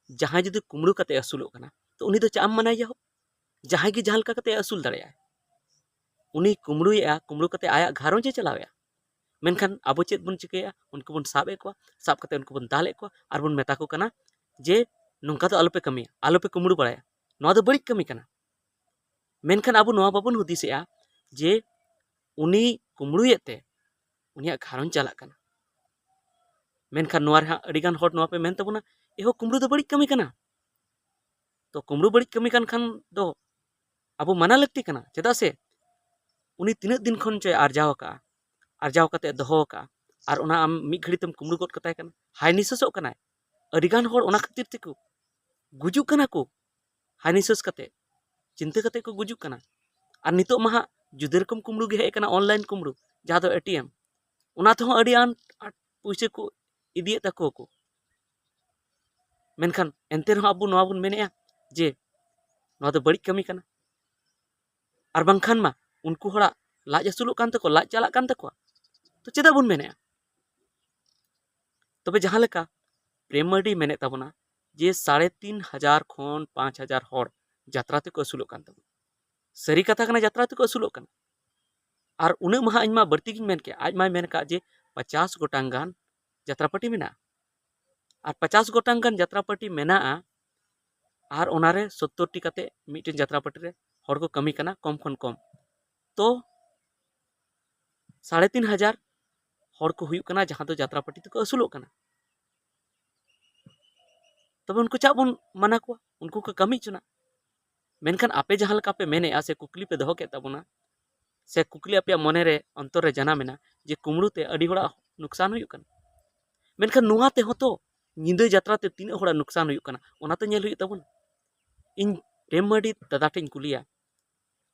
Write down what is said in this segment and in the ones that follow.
जहां जुदी कुमड़ू कते असुलोग कना तो उनी दो चाम मनाया हो जहां की जहां कते असुल दाड़ेया उनी कुमड़ुया कुमड़ू कते आया घारोंजे चलावेया मेनखान आबो चेद बन चिकेया उनको बन साबे को साब कते उनको बन दाले को आर बन मेता को कना जे नोंका तो आलोपे कमिया आलोपे कुमड़ू बड़ाया नोआ दो बड़ी कमी कना मेनखान आबो नोआ बाबन हुदिसेया जे उनी कुमड़ुयेते उनिया घारोंज चला कना मेनखान नोआ रे अडिगान हर नोआ पे मेन तबुना एहो कुमड़ू दो बड़ी कमी कना तो कुमड़ू बड़ी कमी कान खान दो आबो माना लगती कना चेदा से उनी तिना दिन खन चे आरजाव का आरजाव कते दोहो का आर ओना आम मिद घड़ी तम कुमड़ू गद कताय कना हाय निससो कना अडिगान हर ओना खातिर तेको गुजु कना को हाय निसस कते चिंता कते को गुजु कना आर नितो महा जुदे रकम कुमड़ू गे हे कना ऑनलाइन कुमड़ू जहाँ दो एटीएम ओना तो अडी आन पुइसे को इदिये तको को मेनखान एनते रहो आबो नोआ बुन मेनेया जे नोआ दो बड़ी कमी कना आर बांखान मा उनको हड़ा लाज असुलोग कान तको लाज चलाग कान तको तो चेदा बुन मेनेया तबे जहाँ लेका प्रेम मार्डी मेने ताबोना जे 3,500 खन 5,000 हर यात्रा ते को असुलोग कान ताबोना सरी कथा कना यात्रा ते को असुलोग काना आर उना महा इनमा बर्ती गिन मेन के आज माय मेन का जे 50 गोटांग गान यात्रा पार्टी मेना आर 50 गोटांग गान यात्रा पार्टी मेना आर ओनारे 70 टी कते मिटन यात्रा पार्टी रे हर को कमी कना कम खन कम तो 3,500 हर को हुयुग कना जहाँ दो यात्रा पार्टी ते को असुलोग कना तब उनको चा बन माना को उनको को कमी चुना मेनखान आपे जहाँ लका पे मेने से कुकली पे दोहो के ताबोना से कुकली आपे मने रे अंतर रे जाना मेना जे कुमड़ू ते अडी होड़ा नुकसान हुयुग कना मेनखान नुआ ते होतो निंदा यात्रा ते तीन होड़ा नुकसान हुयुग कना ओना तो नेल हुयुग ताबोना इन प्रेम मार्डी दादा ठेन कुलिया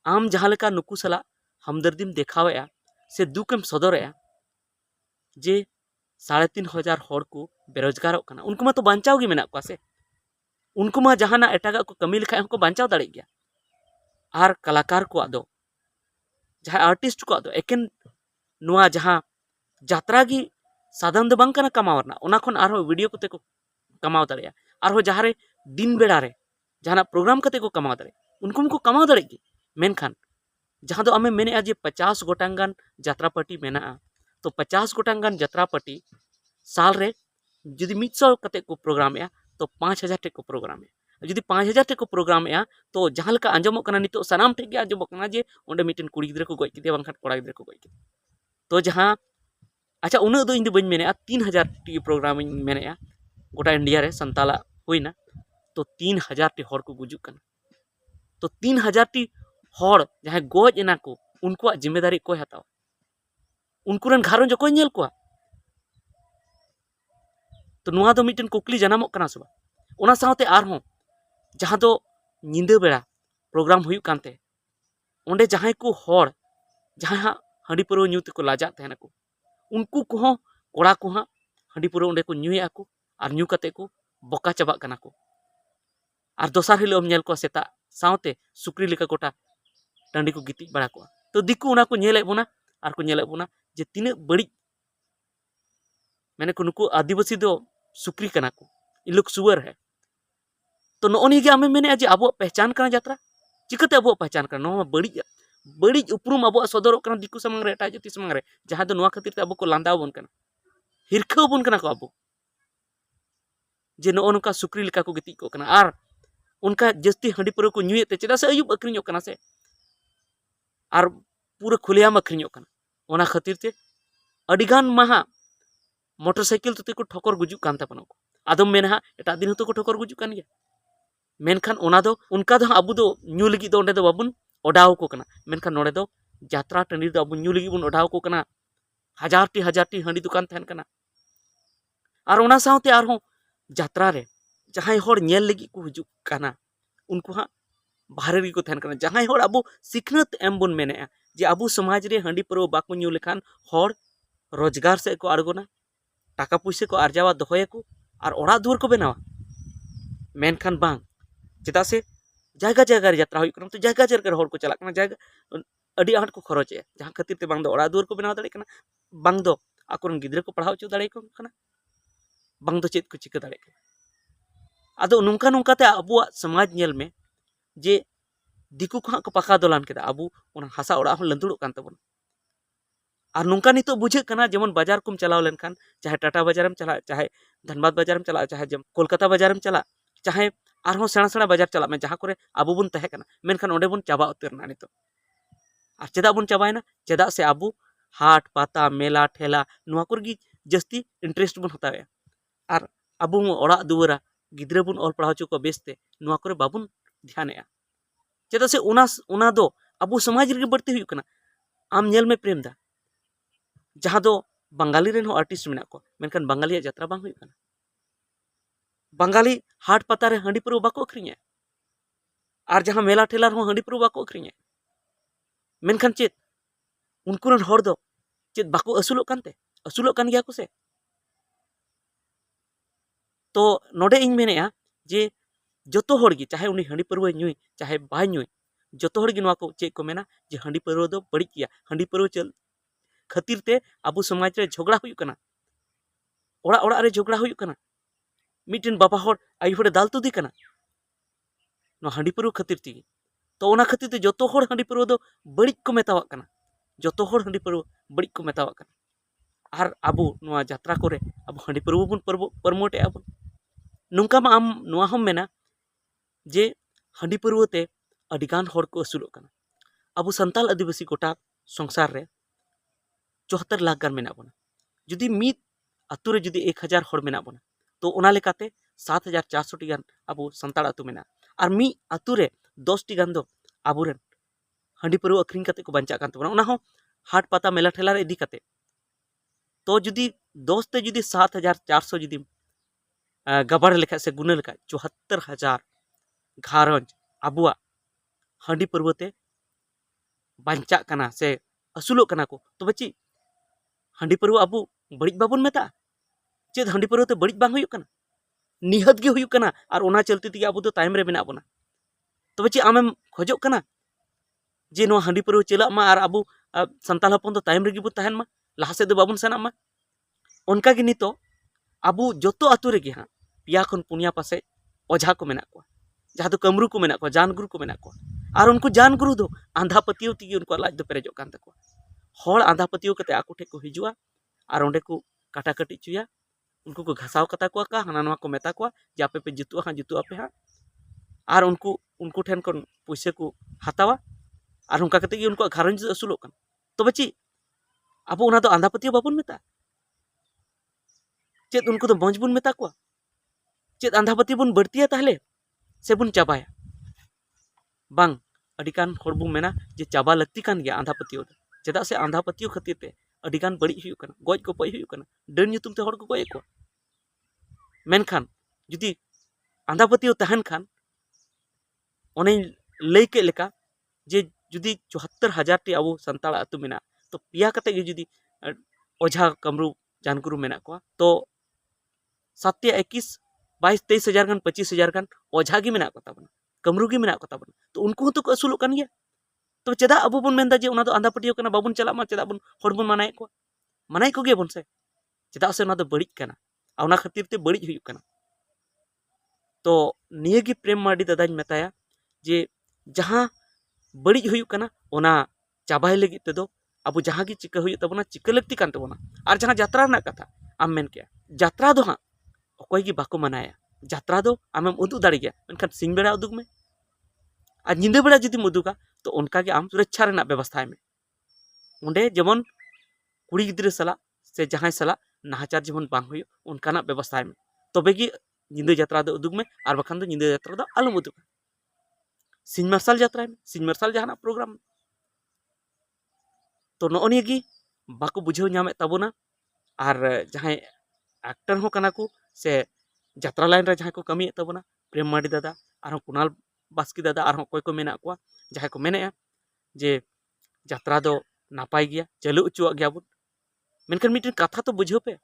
आम जहाँ लका नुकु सला हमदर्दीम देखावेया से दुकेम सदरेया जे 3,500 हर को बेरोजगार कना उनको मा तो बांचाव गी मेना को से उनको मा जहाना एटागा को कमी लिखा को बांचाव दाड़े गया आर कलाकार को आदो जहाँ आर्टिस्ट को आदो एकेन नुआ जहाँ यात्रा गी साधारण दो बांग कना कमावरना ओना खन आरो वीडियो कोते को कमाव दाड़ेया आरो जहाँ रे दिन बेड़ा रे जहाना प्रोग्राम कते को कमाव दाड़े उनको को कमाव दाड़े गी मेनखान जहाँ दो आमे मेने जे 50 गोटांग गान यात्रा पार्टी मेना तो 50 गोटांग गान यात्रा पार्टी साल रे जुदी 100 कते को प्रोग्राम या तो 5,000 टे को प्रोग्राम या जुदी 5,000 टे को प्रोग्राम या तो जहाँ लका आंजमो कना नितो सनाम ठेक गे आंजमो कना जे ओंडे मिटन कुड़ी गिद्रा को गoj किदे बांखान कोड़ा गिद्रा को गoj किदे तो जहाँ अच्छा उन दो इन दो बन मेने 3,000 टी प्रोग्राम इन मेने गोटा इंडिया रे संताला हुईना तो 3,000 टी हर को गुजुक कना तो 3,000 टी हर जहाँ गoj एना को उनको जिम्मेदारी कोई हताव उनकुरन घारों जो कोई नेल को तो नुआ दो मिटन कुकली जनामो कना सबा ओना सावते आरहों जहाँ दो निंदा बेड़ा प्रोग्राम हुयुग कानते ओंडे जहाँ को हर जहाँ हांडी पुरो न्यू को लाजा तहना को उनको को कोड़ा को हांडी पुरो ओंडे को न्यूया को आर न्यू कते को बोका चाबा कना को आर दोसार हिलो नेल को सेता सावते सुक्री लेका गोटा टांडी को गिति बड़ा को तो दिकु ओना को नेले बोना आर को नेले बोना जे तिने बड़ी मैंने को नुको आदिवासी दो सुक्री कना को इन लोग सुअर है तो नोनी गे आमे मेने जे आबो पहचान कना यात्रा चिकते आबो पहचान कना नो बड़ी बड़ी उपरुम आबो सदर कना दिकु समंग रे एटा जति समंग रे जहां दो नोआ खातिर ते आबो को लांदा बन कना हिरखा बन कना को आबो जे नो नका सुक्री लेका को गिति को कना आर उनका जस्ती हंडी पुरो को न्यूएते चेदा से अयुब अक्रिñो कना से आर पूरा खुलेआम अक्रिñो कना ओना खातिर ते अडिगान महा मोटरसाइकिल तुते को ठोकर गुजु कान तापना को आदम मेना एटा दिन तो को ठोकर गुजु कान गया मेनखान ओना दो उनका दो आबु दो न्यू लगी दो ओंडे दो बाबुन ओडाव को कना मेनखान नोडे दो यात्रा टंडी दो आबु न्यू लगी बुन ओडाव को कना हजार टी हंडी दुकान तहन कना आर ओना सावते आर हो यात्रा रे जहां हर नेल लगी को हुजु काना उनको हा बाहर री को तहन कना जहां हर आबु सिखनत एम बुन मेने जे आबु समाज रे हंडी परो बाको न्यू लेखान हर रोजगार से को आड़गोना टाका पैसा को आर्जावा दोहया को और ओड़ा दुआर को बनावा मेनखान बांग चेदा से जायगा जायगा रे यात्रा हुई तो जायगा जायगा हर को चला कना जायगा अडी आट को खरचे जहाँ खातिर ते बांग दो ओड़ा दुआर को बनाव दाड़े कना बांग दो आकोरन गिद्रा को पढ़ाव चो दाड़े को कना बांग दो चेत को चिका दाड़े कना आदो नोंका नोंकाते आबुआ समाज नेल में जे दिकु को को पाका दोलान केदा आबू ओना हासा ओड़ा हन लंदुड़ो कान तबन और नोंका नितो बुझे कना जेमन बाजार कुम चलाव लेनखान चाहे टाटा बाजारम चला चाहे धनबाद बाजारम चला चाहे जम कोलकाता बाजारम चला चाहे आरहों सेणा सेणा बाजार चला में जहाँ करे आबू बुन तहे कना मेनखान ओंडे बुन चाबा उतरना नितो और चेदा बुन चाबायना चेदा से आबू हाट पाता मेला ठेला नुआ कुरगी जस्ती इंटरेस्ट बुन हतावे और आबू ओड़ा दुवरा गिद्रा बुन ऑल पढ़ाव चो को बेसते नुआ करे बाबुन ध्याने चेदा से उना दो आबू समाज रे बढ़ते हुई कना आम नेल में प्रेम दा जहाँ दो बंगाली रेन हो आर्टिस्ट मेना को मेनखान बंगाली यात्रा बांग हुई कना बंगाली हाट पता रे हंडी परो बाको अखरिया और जहाँ मेला ठेला रे हंडी परो बाको अखरिया मेनखान चेत उनको रन हर दो चेत बाको असुलोक कानते असुलोक कान गया को से तो नोडे इन मेनेया जे जोतो होड़गी चाहे उनी हंडी परो नुई चाहे बाय नुई जोतो होड़गी नोआ को चेक को मेना जे हंडी परो दो बड़ी किया हंडी परो चल खातिर ते आबू समाज रे झगड़ा हुई कना ओड़ा ओड़ा रे झगड़ा हुई कना मिटन बाबा होड़ आई होड़े दाल तुदी कना नो हंडी परो खातिर ती तो ओना खातिर ते जोतो होड़ हंडी परो दो बड़ी को मेतावा कना जोतो होड़ हंडी परो बड़ी को मेतावा कना और आबू नोआ यात्रा करे आबू हंडी परो बुन प्रमोट आबू नुंका मा आम नोआ हम मेना जे हंडी परो ते अडिगान होड़ को असुलो कना आबू संताल आदिवासी गोटा संसार रे 74 लाख गान मेना बना जुदी मीत अतु रे जुदी 1000 होड़ मेना बना तो ओना लेकाते 7400 टी गान आबू संताल अतु मेना और मी अतु रे 10 टी गान दो आबुरेन हंडी परो अखरिंग काते को बंचा कान तबना ओना हो हाट पाता मेला ठेला रे इदी काते तो जुदी 10 ते जुदी 7400 जुदी गबाड़ लेखा से गुना लेखा 74000 घारंज आबुआ हंडी परोते बंचा कना से असुलो कना को तो बच्ची हंडी परो आबू बड़ी बाबुन मेता चेद हंडी परो ते बड़ी बांग हुई कना निहत गे हुई कना और ओना चलते ती आबू तो टाइम रे मेना बना तो बच्ची आमेम खोजो कना जे नो हंडी परो चला मा और आबू संताल हपन तो टाइम रे गिबु तहन मा लहा से दो बाबुन सेना मा उनका गे नितो आबू जोतो आतु रे गे हां पिया खन पुनिया पासे ओझा को मेना को जहाँ तो कमरू को मेना को जान गुरु को मेना को और उनको जान गुरु दो आंधा पतियो ती उनको लाज दो पेरेजो कान तको हर आंधा पतियो कते आकु ठे को हिजुआ और ओंडे को काटा कटी चुया उनको को घसाव कता को का हाना नवा को मेता को जे आपे पे जुतुआ हां जुतुआ पे हां और उनको ठेन को पैसे को हतावा और उनका कते कि उनको घरंज असुलो कन तो बच्ची अब उना तो आंधा पतियो बाबुन मेता चेत उनको तो मौज बुन मेता को चेत आंधा पतियो बुन बढ़तिया ताहले से बुन चाबाया बांग अडिकान होड़ बुन मेना जे चाबा लगती कान गया आंधा पतियो चेदा से आंधा पतियो खातिर ते अडिगान बड़ी हुई कना गज को पय हुई कना डर ᱧᱩᱛᱩᱢ ते होड़ को गय को मेनखान जुदी आंधा पतियो तहन खान ओने लई के लेका जे जुदी 74000 टी आबो संताल अतु मेना तो पिया कते गे जुदी ओझा कमरू जानगुरु मेना को तो 7 21 22 23000 गान 25000 गान ओझा गे मेना को ताबना कमरू गे मेना को ताबना तो उनको तो असुलो कान गया तो चेदा अब बन मेनदा जे उना तो आंधा पटियो कना बाबुन चला मा चेदा बन होड़ बन मनाय को गे बन से चेदा से उना तो बड़ी कना उना खातिर ते बड़ी हुई कना तो निये गे प्रेम मार्डी दादाñ मेताया जे जहाँ बड़ी हुई कना उना चाबाय लगी ते दो अब जहाँ गे चिका हुई तबना चिका लगती कान तबना और जहाँ यात्रा ना कथा आम मेन के यात्रा दो हाँ अकोय गे बाको मनाया यात्रा दो आमेम उदुग दाड़ी गया मेनखान सिंह बेड़ा उदुग में और निंदा बेड़ा जुदी उदुगा तो उनका के आम सुरक्षा रेना व्यवस्था में उंडे जेमन कुड़ी गिद्रे सला से जहां सला नाहाचार जेमन बांग हुई उनकाना व्यवस्था में तबे गी निंदा यात्रा दो उदुग में और बखान दो निंदा यात्रा दो आलम उदुग सिंह मार्शल यात्रा में सिंह मार्शल जहां प्रोग्राम में तो नोनिया गी बाको बुझाव नामे ताबोना और जहां एक्टर हो कना को से यात्रा लाइन रे जहां को कमी ताबोना प्रेम मार्डी दादा और कुणाल बास्की दादा और कोई को मेना को जहां को मेने जे यात्रा दो नापाय गया चलु उचुआ गया बुन मेनखान मिटन कथा तो बुझो पे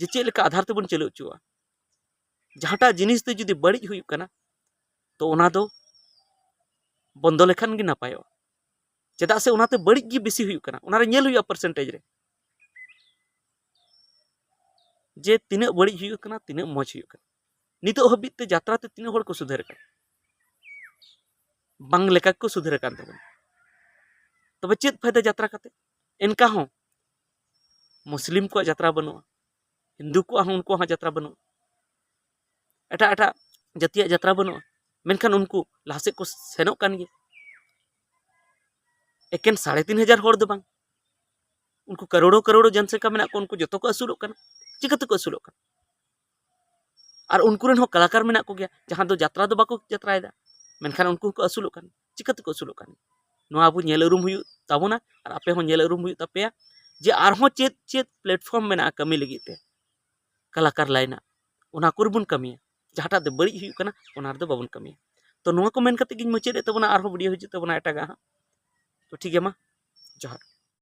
जे चेक लेका आधार ते बुन चलु उचुआ जहांटा जिनिस ते जुदी बड़ी हुई कना तो ओना दो बंदो लेखान गे नापायो चेदा से ओनाते बड़ी गे बेसी हुई कना ओना रे नेल हुई परसेंटेज रे जे तिना बड़ी हुई कना तिना मौज हुई कना नितो हबिते यात्रा ते तीन हड़ को सुधर कर बांग लेका को सुधर कान तबन तबे चेत फायदा यात्रा काते एनका हो मुस्लिम को यात्रा बनुआ हिंदू को उनको यात्रा बनुआ एटा एटा जातिया यात्रा बनुआ मेनखान उनको लासे को सेनोक कान गे एकेन 3,500 हड़ दो बांग उनको करोड़ों करोड़ों जनसंख्या में को उनको जो को असुलों चिकाते को असुलों और उनको कलाकार में को गया जहाँ दो यात्रा दो बाको यात्राएदा मेनखान उनको को असुलों चिकाते को असुलों अब नेल उरुम हुई ताबोना और आपे हो नेल उरुम हुई तापेया जे आरहों चेत चेत प्लेटफॉर्म में कमी लगी ते कलाकार लाइना उना कुरबुन कमिया जहाँटा दे बड़ी हुई कना उना दो बाबुन कमिया तो नुआ को मेन कते गिन मुचेद तबोना आरहों वीडियो हिजु तबोना एटागा तो ठीक है मा जोहार।